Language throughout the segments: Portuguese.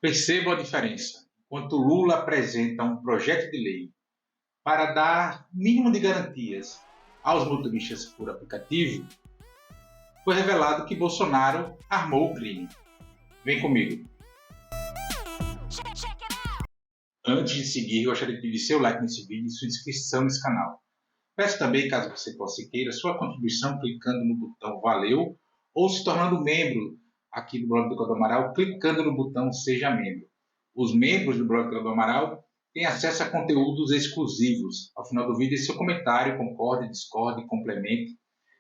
Perceba a diferença. Enquanto Lula apresenta um projeto de lei para dar mínimo de garantias aos motoristas por aplicativo, foi revelado que Bolsonaro armou o crime. Vem comigo. Antes de seguir, gostaria de pedir seu like nesse vídeo e sua inscrição nesse canal. Peço também, caso você possa e queira, sua contribuição clicando no botão Valeu ou se tornando membro aqui do blog do Cláudio Amaral, clicando no botão Seja Membro. Os membros do blog do Cláudio Amaral têm acesso a conteúdos exclusivos. Ao final do vídeo, seu comentário, concorde, discorde, complemente.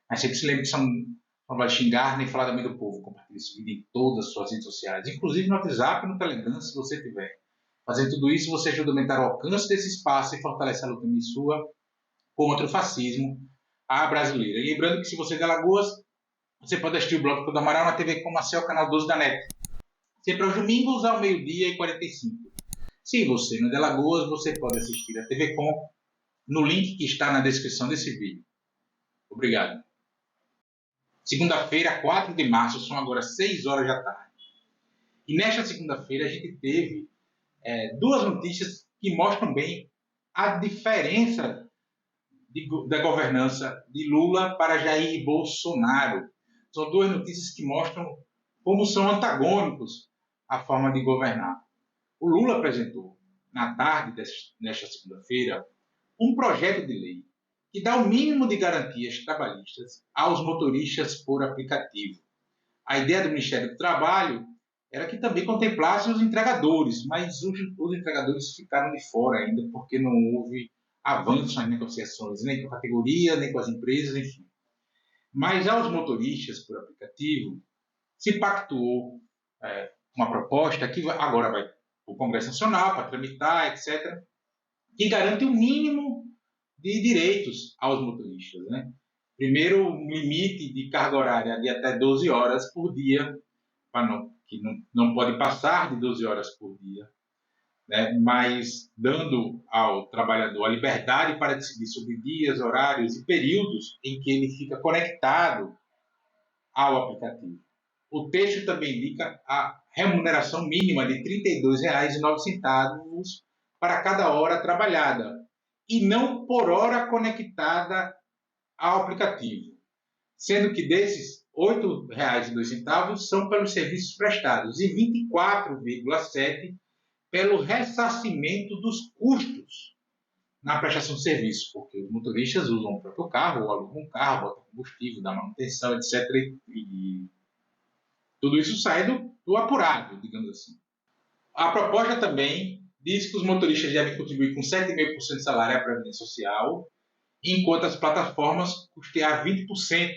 Mas sempre se lembre que não vai xingar nem falar da mente do povo. Compartilhe esse vídeo em todas as suas redes sociais, inclusive no WhatsApp e no Telegram, se você tiver. Fazendo tudo isso, você ajuda a aumentar o alcance desse espaço e fortalece a luta sua contra o fascismo à brasileira. E lembrando que se você é de Alagoas, você pode assistir o Bloco do Amaral na TV Com Marcel, canal 12 da NET. Sempre aos domingos, ao meio-dia e 45. Se você não é de Alagoas, você pode assistir a TV Com no link que está na descrição desse vídeo. Obrigado. Segunda-feira, 4 de março, são agora 6 horas da tarde. E nesta segunda-feira a gente teve duas notícias que mostram bem a diferença da governança de Lula para Jair Bolsonaro. São duas notícias que mostram como são antagônicos a forma de governar. O Lula apresentou, na tarde nesta segunda-feira, um projeto de lei que dá o mínimo de garantias trabalhistas aos motoristas por aplicativo. A ideia do Ministério do Trabalho era que também contemplasse os entregadores, mas os entregadores ficaram de fora ainda, porque não houve avanço nas negociações, nem com a categoria, nem com as empresas, enfim. Mas aos motoristas por aplicativo, se pactuou uma proposta que agora vai para o Congresso Nacional para tramitar, etc., que garante o mínimo de direitos aos motoristas. Né? Primeiro, um limite de carga horária de até 12 horas por dia, que não pode passar de 12 horas por dia, né? Mas dando ao trabalhador a liberdade para decidir sobre dias, horários e períodos em que ele fica conectado ao aplicativo. O texto também indica a remuneração mínima de R$ 32,09 para cada hora trabalhada, e não por hora conectada ao aplicativo, sendo que desses R$ 8,02 são pelos serviços prestados e 24,7 pelo ressarcimento dos custos na prestação de serviço, porque os motoristas usam o próprio carro, ou alugam um carro, botam combustível, dá manutenção, etc. E tudo isso sai do apurado, digamos assim. A proposta também diz que os motoristas devem contribuir com 7,5% de salário à Previdência Social, enquanto as plataformas custear 20%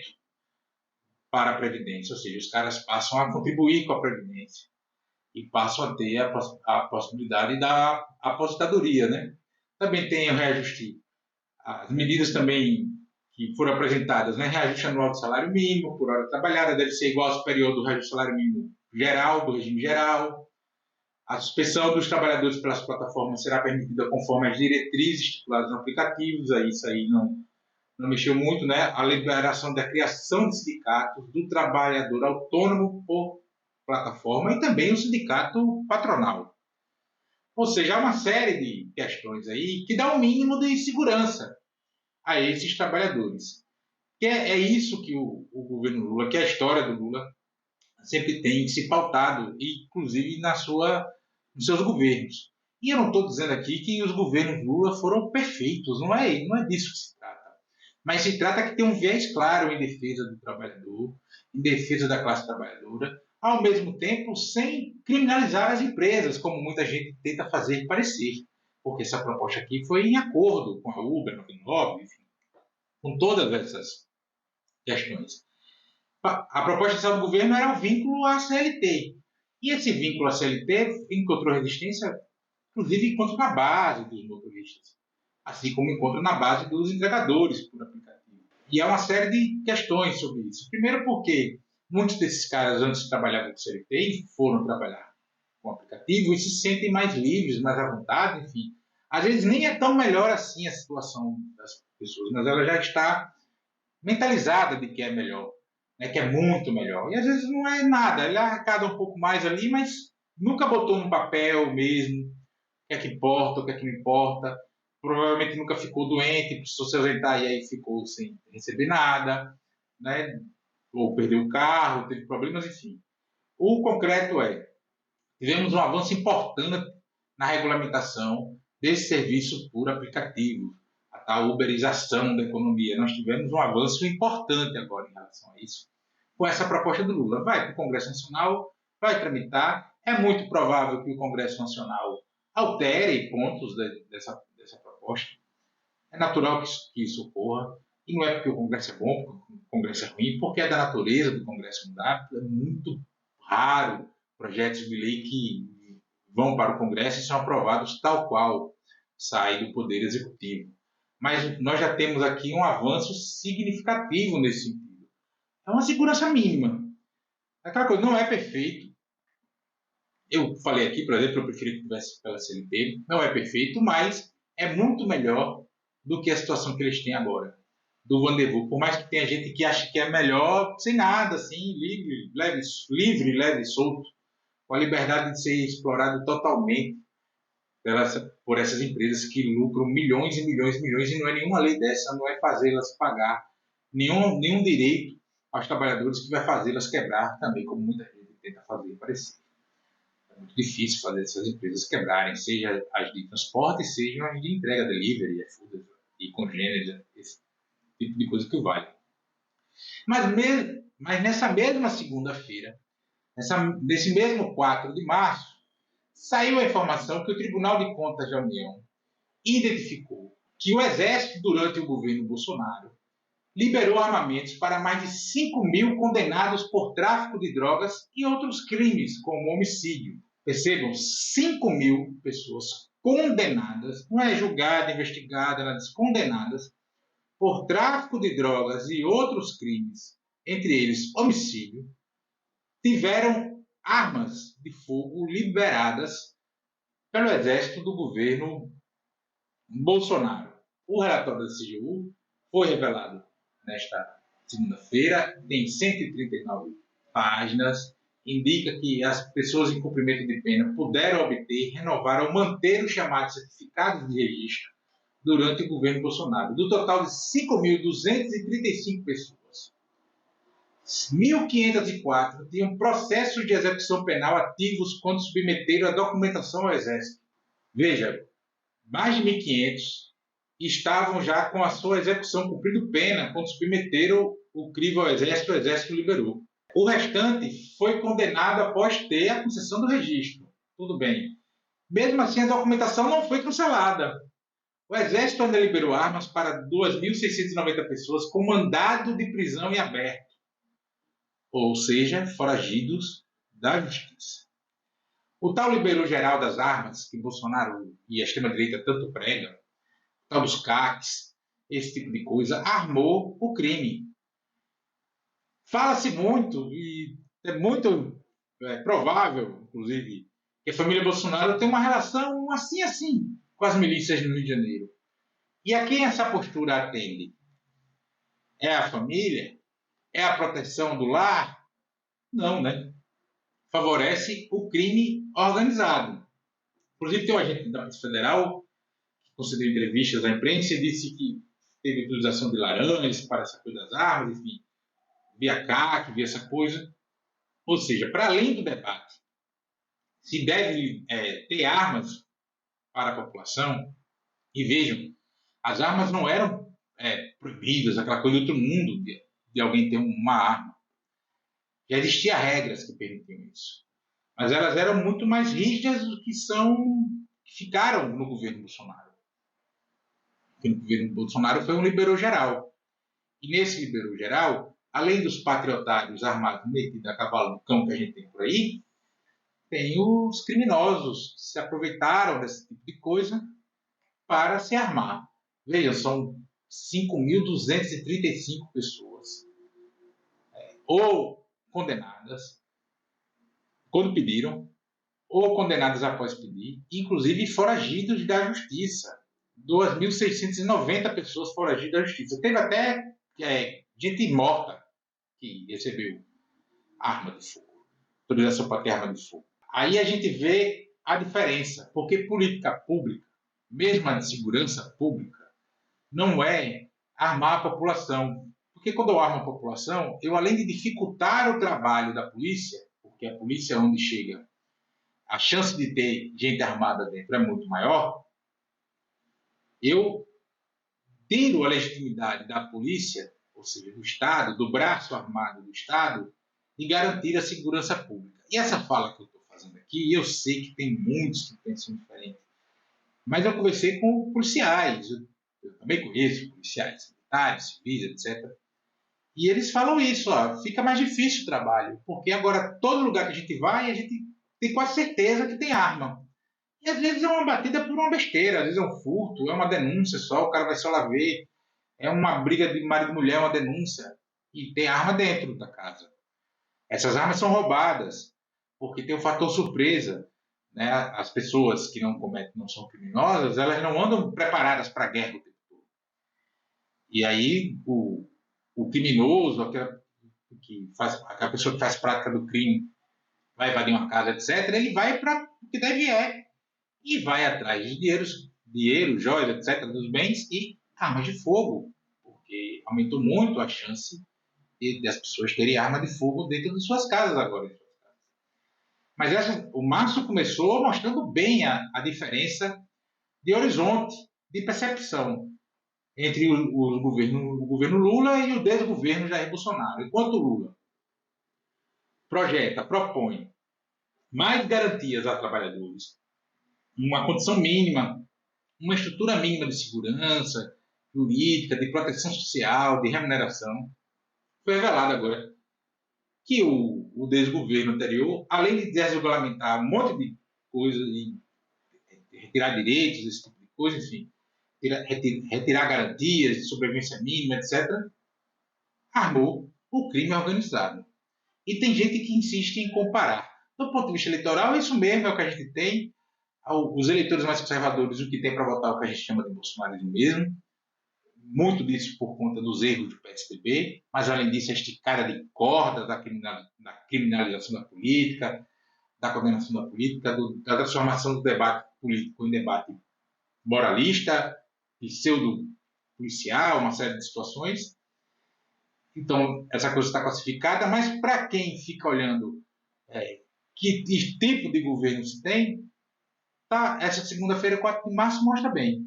para a Previdência, ou seja, os caras passam a contribuir com a Previdência e passam a ter a possibilidade da aposentadoria, né? Também tem o reajuste, as medidas também que foram apresentadas, né? Reajuste anual do salário mínimo por hora trabalhada deve ser igual ao superior do reajuste do salário mínimo geral, do regime geral. A suspensão dos trabalhadores pelas plataformas será permitida conforme as diretrizes estipuladas nos aplicativos, isso aí não mexeu muito, né? A liberação da criação de sindicatos do trabalhador autônomo por plataforma e também o sindicato patronal. Ou seja, há uma série de questões aí que dá um mínimo de segurança a esses trabalhadores. Que é isso que o governo Lula, que a história do Lula sempre tem se pautado, inclusive nos seus governos. E eu não estou dizendo aqui que os governos Lula foram perfeitos, não é disso que se trata. Mas se trata que tem um viés claro em defesa do trabalhador, em defesa da classe trabalhadora, ao mesmo tempo sem criminalizar as empresas, como muita gente tenta fazer parecer. Porque essa proposta aqui foi em acordo com a Uber, 99, enfim, com todas essas questões. A proposta do governo era o vínculo à CLT. E esse vínculo à CLT encontrou resistência, inclusive encontra na base dos motoristas, assim como encontra na base dos entregadores por aplicativo. E há uma série de questões sobre isso. Primeiro porque muitos desses caras antes trabalhavam com CLT e foram trabalhar com aplicativo e se sentem mais livres, mais à vontade, enfim. Às vezes nem é tão melhor assim a situação das pessoas, mas ela já está mentalizada de que é melhor, né, que é muito melhor. E às vezes não é nada, ele arrecada um pouco mais ali, mas nunca botou no papel mesmo o que é que importa, o que é que não importa. Provavelmente nunca ficou doente, precisou se ausentar e aí ficou sem receber nada, né? Ou perdeu o carro, teve problemas, enfim. O concreto tivemos um avanço importante na regulamentação desse serviço por aplicativo, a tal uberização da economia. Nós tivemos um avanço importante agora em relação a isso, com essa proposta do Lula. Vai para o Congresso Nacional, vai tramitar. É muito provável que o Congresso Nacional altere pontos dessa proposta. É natural que isso ocorra. E não é porque o Congresso é bom, porque o Congresso é ruim, porque é da natureza do Congresso mudar. É muito raro projetos de lei que vão para o Congresso e são aprovados tal qual sai do Poder Executivo. Mas nós já temos aqui um avanço significativo nesse sentido. É uma segurança mínima. Aquela coisa não é perfeito. Eu falei aqui, por exemplo, eu preferia que tivesse pela CLT. Não é perfeito, mas é muito melhor do que a situação que eles têm agora, do Vandevu. Por mais que tenha gente que acha que é melhor sem nada, assim, livre, leve, solto, com a liberdade de ser explorado totalmente por essas empresas que lucram milhões e milhões e milhões, e não é nenhuma lei dessa, não é fazê-las pagar nenhum direito aos trabalhadores que vai fazê-las quebrar também, como muita gente tenta fazer parecer. É muito difícil fazer essas empresas quebrarem, seja as de transporte, seja as de entrega, delivery, food e congêneres, esse tipo de coisa que vale. Mas nessa mesma segunda-feira, nesse mesmo 4 de março, saiu a informação que o Tribunal de Contas da União identificou que o Exército, durante o governo Bolsonaro, liberou armamentos para mais de 5.000 condenados por tráfico de drogas e outros crimes, como homicídio. Percebam, 5.000 pessoas condenadas, não é julgada, investigada, elas condenadas por tráfico de drogas e outros crimes, entre eles homicídio, tiveram armas de fogo liberadas pelo Exército do governo Bolsonaro. O relatório da CGU foi revelado nesta segunda-feira, tem 139 páginas, indica que as pessoas em cumprimento de pena puderam obter, renovar ou manter os chamados certificados de registro durante o governo Bolsonaro. Do total de 5.235 pessoas, 1.504 tinham processos de execução penal ativos quando submeteram a documentação ao Exército. Veja, mais de 1.500 estavam já com a sua execução cumprindo pena quando submeteram o crivo ao Exército, o Exército liberou. O restante foi condenado após ter a concessão do registro. Tudo bem. Mesmo assim, a documentação não foi cancelada. O Exército ainda liberou armas para 2.690 pessoas com mandado de prisão em aberto, ou seja, foragidos da justiça. O tal liberou geral das armas, que Bolsonaro e a extrema-direita tanto pregam, o tal dos CACs, esse tipo de coisa, armou o crime. Fala-se muito, e é muito provável, inclusive, que a família Bolsonaro tem uma relação assim com as milícias no Rio de Janeiro. E a quem essa postura atende? É a família? É a proteção do lar? Não, né? Favorece o crime organizado. Inclusive, tem um agente da Polícia Federal que concedeu entrevistas à imprensa e disse que teve utilização de laranjas para essa coisa das armas, enfim, via CAC, via essa coisa. Ou seja, para além do debate se deve ter armas para a população, e vejam, as armas não eram proibidas, aquela coisa do outro mundo de alguém ter uma arma. Já existiam regras que permitiam isso. Mas elas eram muito mais rígidas do que ficaram no governo Bolsonaro. Porque no governo Bolsonaro foi um liberou geral. E nesse liberou geral, além dos patriotários armados metidos a cavalo do cão que a gente tem por aí, tem os criminosos que se aproveitaram desse tipo de coisa para se armar. Vejam, são 5.235 pessoas ou condenadas quando pediram, ou condenadas após pedir, inclusive foragidos da justiça. 2.690 pessoas foragidas da justiça. Teve até gente morta que recebeu arma de fogo, autorização para ter arma de fogo. Aí a gente vê a diferença, porque política pública, mesmo a de segurança pública, não é armar a população. Porque quando eu armo a população, eu além de dificultar o trabalho da polícia, porque a polícia é onde chega, a chance de ter gente armada dentro é muito maior, eu tiro a legitimidade da polícia, ou seja, do Estado, do braço armado do Estado, de garantir a segurança pública. E essa fala que eu estou fazendo aqui, eu sei que tem muitos que pensam diferente, mas eu conversei com policiais, eu também conheço policiais militares, civis, etc. E eles falam isso, ó, fica mais difícil o trabalho, porque agora todo lugar que a gente vai, a gente tem quase certeza que tem arma. E às vezes é uma batida por uma besteira, às vezes é um furto, é uma denúncia só, o cara vai só lá ver, é uma briga de marido e mulher, uma denúncia, e tem arma dentro da casa. Essas armas são roubadas, porque tem o fator surpresa. Né? As pessoas que não cometem, não são criminosas, elas não andam preparadas para a guerra o tempo todo. E aí o criminoso, aquela pessoa que faz prática do crime, vai invadir uma casa, etc., ele vai para o que deve e vai atrás de dinheiro, joias, etc., dos bens e armas de fogo, porque aumentou muito a chance das pessoas terem arma de fogo dentro de suas casas agora. Mas o Márcio começou mostrando bem a diferença de horizonte, de percepção entre o governo Lula e o desgoverno Jair Bolsonaro. Enquanto o Lula propõe mais garantias a trabalhadores, uma condição mínima, uma estrutura mínima de segurança, jurídica, de proteção social, de remuneração, foi revelado agora que o desgoverno anterior, além de desregulamentar um monte de coisas, e retirar direitos, esse tipo de coisa, enfim, retirar garantias de sobrevivência mínima, etc., armou o crime organizado. E tem gente que insiste em comparar. Do ponto de vista eleitoral, é isso mesmo, é o que a gente tem. Os eleitores mais conservadores, o que tem para votar é o que a gente chama de bolsonarismo mesmo. Muito disso por conta dos erros do PSDB, mas além disso, a esticada de corda da criminalização da política, da condenação da política, da transformação do debate político em debate moralista, pseudo-policial, uma série de situações. Então, essa coisa está classificada, mas para quem fica olhando que tipo de governo se tem, tá, essa segunda-feira, 4 de março, mostra bem.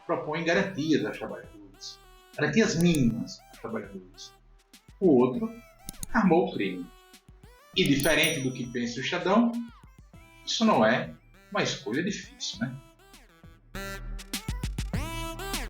Propõe garantias aos trabalhadores, garantias mínimas aos trabalhadores. O outro armou o crime. E diferente do que pensa o Estadão, isso não é uma escolha difícil, né?